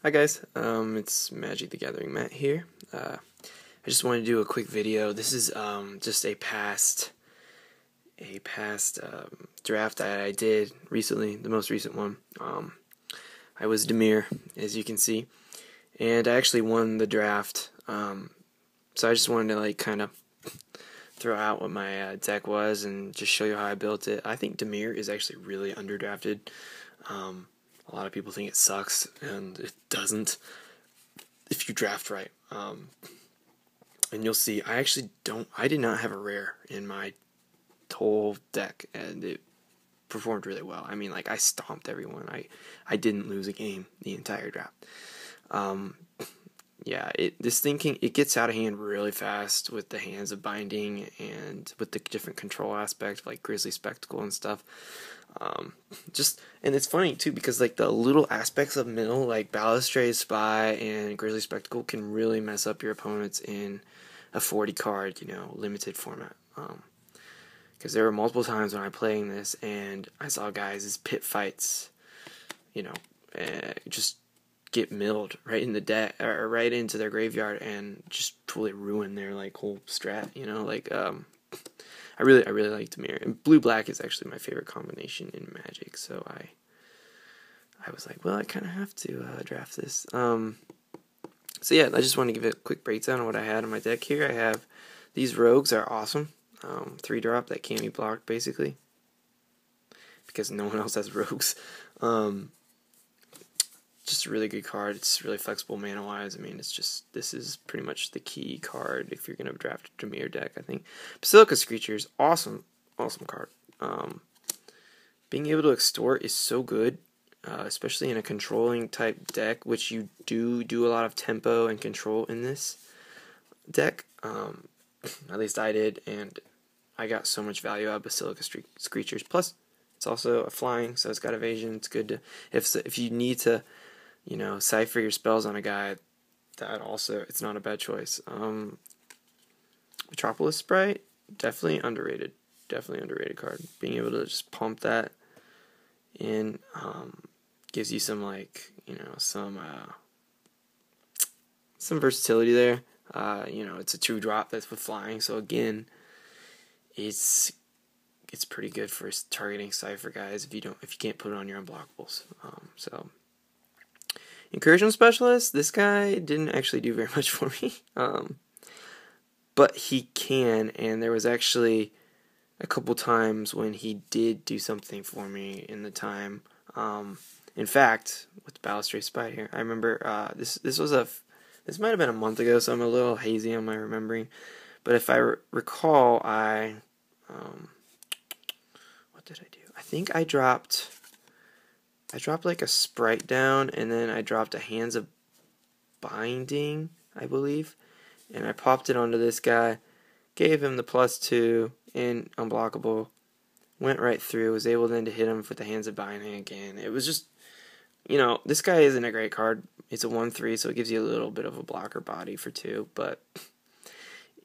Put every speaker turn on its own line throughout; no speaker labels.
Hi guys, it's Magic the Gathering Matt here. I just wanted to do a quick video. This is just a past draft that I did recently, the most recent one. I was Dimir, as you can see, and I actually won the draft. So I just wanted to kind of throw out what my deck was and just show you how I built it. I think Dimir is actually really underdrafted. A lot of people think it sucks, and it doesn't if you draft right. And you'll see, I did not have a rare in my whole deck, and it performed really well. I mean, like, I stomped everyone. I didn't lose a game the entire draft. Yeah, this thing it gets out of hand really fast with the Hands of Binding and with the different control aspect, like Grizzly Spectacle and stuff. And it's funny too, because like the little aspects of middle, like Balustrade, Spy, and Grizzly Spectacle, can really mess up your opponents in a 40 card, limited format. Because there were multiple times when I playing this and I saw guys' pit fights, just get milled right in the deck or right into their graveyard and just totally ruin their whole strat. I really like Dimir, and blue black is actually my favorite combination in Magic. So I was like, well, I kind of have to draft this. So yeah, I just want to give a quick breakdown of what I had in my deck here. I have these rogues are awesome. 3-drop that can't be blocked basically because no one else has rogues. Just a really good card. It's really flexible mana wise. I mean, this is pretty much the key card if you're gonna draft a Dimir deck, I think. Basilica Screechers, awesome card. Being able to extort is so good, especially in a controlling type deck, which you do a lot of tempo and control in this deck. At least I did, and I got so much value out of Basilica Screechers. Plus, it's also a flying, so it's got evasion. It's good to if you need to cipher your spells on a guy, it's not a bad choice. Metropolis Sprite, definitely underrated card. Being able to just pump that in gives you some some versatility there. It's a 2-drop that's with flying, so again, it's pretty good for targeting cipher guys if you can't put it on your unblockables. So Incursion Specialist, this guy didn't actually do very much for me, but he can, and there was actually a couple times when he did do something for me in the time. In fact, with the Balustrade Spy here, I remember this might have been a month ago, so I'm a little hazy on my remembering, but if I recall, what did I do? I think I dropped like a Sprite down, and then I dropped a Hands of Binding, I believe, and I popped it onto this guy, gave him the +2 in unblockable, went right through, was able then to hit him with the Hands of Binding again. It was just, this guy isn't a great card. It's a 1/3, so it gives you a little bit of a blocker body for 2, but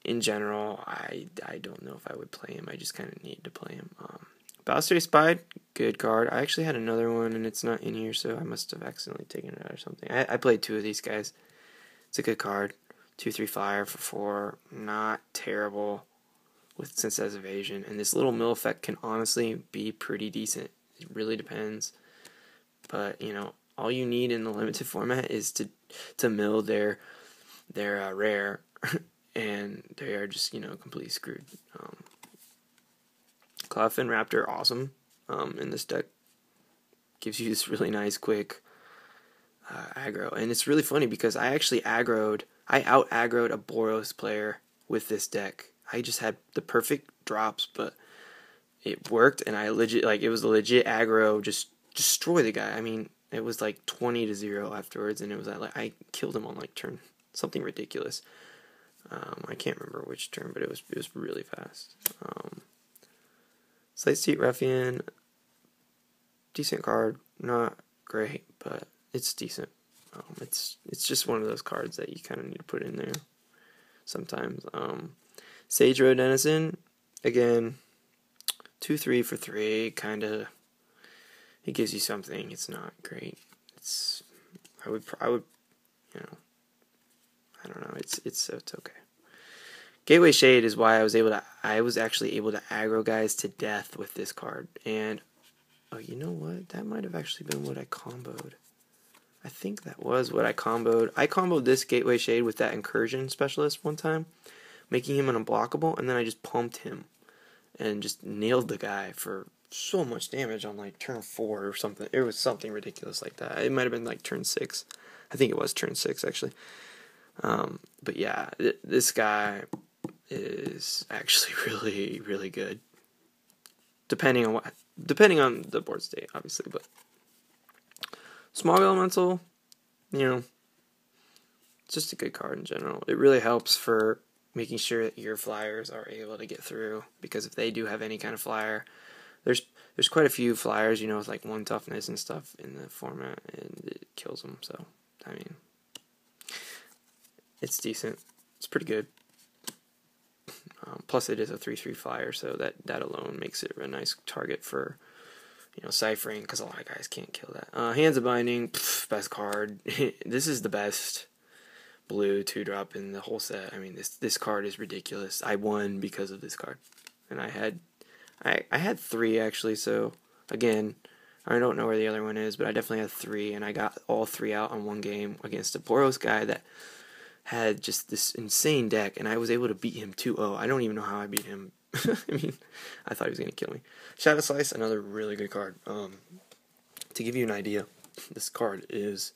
in general, I don't know if I would play him. I just kind of need to play him. Balustrade Spy, good card. I actually had another one, and it's not in here, so I must have accidentally taken it out or something. I played 2 of these guys. It's a good card. 2/3 fire for 4. Not terrible since it has evasion. And this little mill effect can honestly be pretty decent. It really depends. But, all you need in the limited format is to mill their rare, and they are just, completely screwed. Cloudfin Raptor, awesome. In this deck, gives you this really nice, quick aggro, and it's really funny because I actually out aggroed a Boros player with this deck. I just had the perfect drops, but it worked, and I it was a legit aggro, just destroy the guy. I mean, it was like 20-0 afterwards, and it was I killed him on turn something ridiculous. I can't remember which turn, but it was really fast. Slate Seat Ruffian, decent card, not great, but it's decent. It's just one of those cards that you kind of need to put in there sometimes. Sage Road Denizen, again, 2/3 for 3, kind of. It gives you something. It's not great. I would, you know, I don't know. It's okay. Gateway Shade is why I was actually able to aggro guys to death with this card. And oh, you know what? That might have actually been what I comboed. I think that was what I comboed. I comboed this Gateway Shade with that Incursion Specialist one time, making him unblockable, and then I just pumped him and just nailed the guy for so much damage on like turn 4 or something. It was something ridiculous like that. It might have been like turn 6. I think it was turn 6 actually. But yeah, this guy is actually really, really good. Depending on the board state, obviously, but Smog Elemental, you know, it's just a good card in general. It really helps for making sure that your flyers are able to get through, because if they do have any kind of flyer, there's quite a few flyers, you know, with like 1 toughness and stuff in the format, and it kills them. So I mean, it's decent. It's pretty good. Plus, it is a 3/3 flyer, so that alone makes it a nice target for, you know, ciphering, because a lot of guys can't kill that. Hands of Binding, best card. This is the best blue 2-drop in the whole set. I mean, this card is ridiculous. I won because of this card, and I had 3 actually. So again, I don't know where the other one is, but I definitely had 3, and I got all 3 out on one game against a Boros guy that had just this insane deck, and I was able to beat him 2-0. I don't even know how I beat him. I mean, I thought he was going to kill me. Shadow Slice, another really good card. To give you an idea, this card is...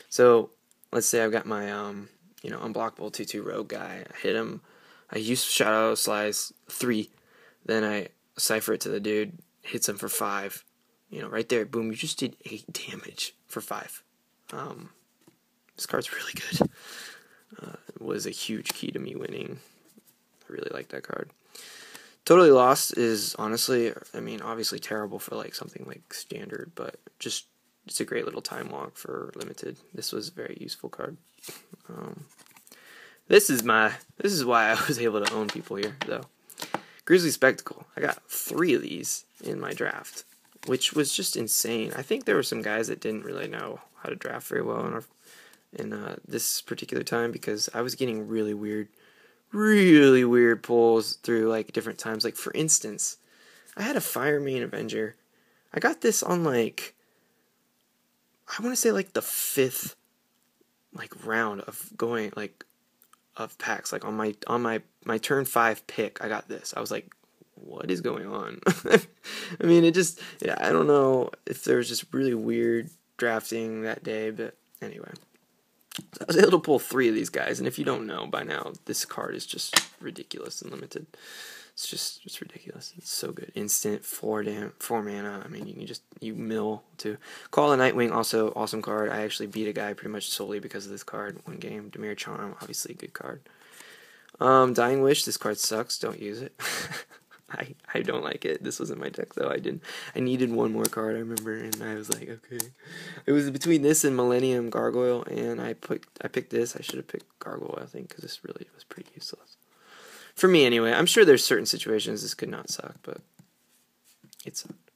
So, let's say I've got my, you know, unblockable 2/2 rogue guy. I hit him. I use Shadow Slice 3. Then I cipher it to the dude. Hits him for 5. You know, right there, boom, you just did 8 damage for 5. This card's really good. It was a huge key to me winning. I really like that card. Totally Lost is honestly, I mean, obviously terrible for like something like standard, but just it's a great little time walk for limited. This was a very useful card. This is why I was able to own people here, though. Grizzly Spectacle. I got 3 of these in my draft, which was just insane. I think there were some guys that didn't really know how to draft very well in this particular time, because I was getting really weird pulls through like different times. Like for instance, I had a Fire Main Avenger. I got this on like, I want to say like the 5th like round of going like of packs. Like on my turn 5 pick, I got this. I was like, what is going on? I mean, it just, yeah, I don't know if there was just really weird drafting that day, but anyway. So I was able to pull 3 of these guys, and if you don't know by now, this card is just ridiculous and limited. It's ridiculous. It's so good. Instant, 4 mana. I mean, you mill too. Call of Nightwing, also awesome card. I actually beat a guy pretty much solely because of this card one game. Dimir Charm, obviously a good card. Dying Wish, this card sucks. Don't use it. I don't like it. This wasn't my deck though. I needed one more card, I remember, and I was like, okay. It was between this and Millennium Gargoyle, and I picked this. I should have picked Gargoyle, I think, because this really was pretty useless. For me anyway. I'm sure there's certain situations this could not suck, but it sucked.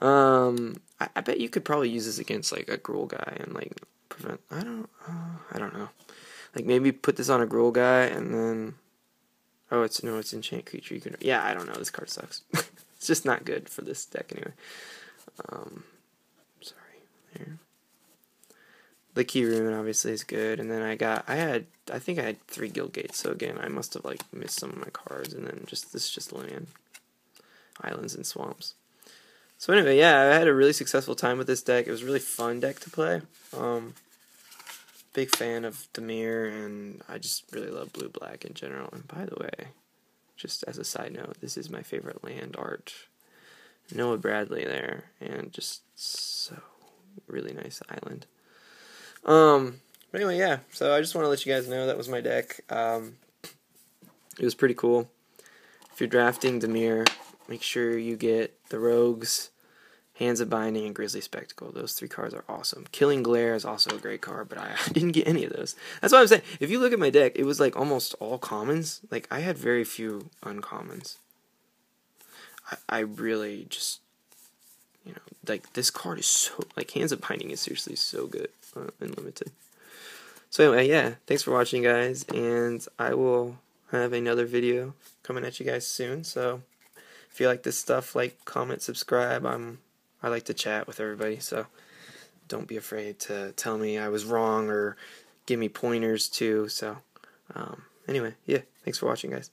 I bet you could probably use this against like a Gruul guy and like prevent, I don't know. Like maybe put this on a Gruul guy and then it's enchant creature. You can, yeah, I don't know. This card sucks. It's just not good for this deck anyway. Sorry. There. The Key Rune obviously is good, and then I think I had 3 Guild Gates. So again, I must have like missed some of my cards, and then this is just land, islands and swamps. So anyway, yeah, I had a really successful time with this deck. It was a really fun deck to play. Big fan of Dimir, and I just really love blue-black in general. And by the way, just as a side note, this is my favorite land art. Noah Bradley there, and just so really nice island. But anyway, yeah, so I just want to let you guys know that was my deck. It was pretty cool. If you're drafting Dimir, make sure you get the Rogues, Hands of Binding, and Grizzly Spectacle. Those 3 cards are awesome. Killing Glare is also a great card, but I didn't get any of those. That's what I'm saying. If you look at my deck, it was like almost all commons. Like, I had very few uncommons. I really just... you know, like this card is so, like Hands of Binding is seriously so good in Limited. So anyway, yeah, thanks for watching, guys, and I will have another video coming at you guys soon. So if you like this stuff, like, comment, subscribe. I like to chat with everybody, so don't be afraid to tell me I was wrong or give me pointers too. So anyway, yeah, thanks for watching, guys.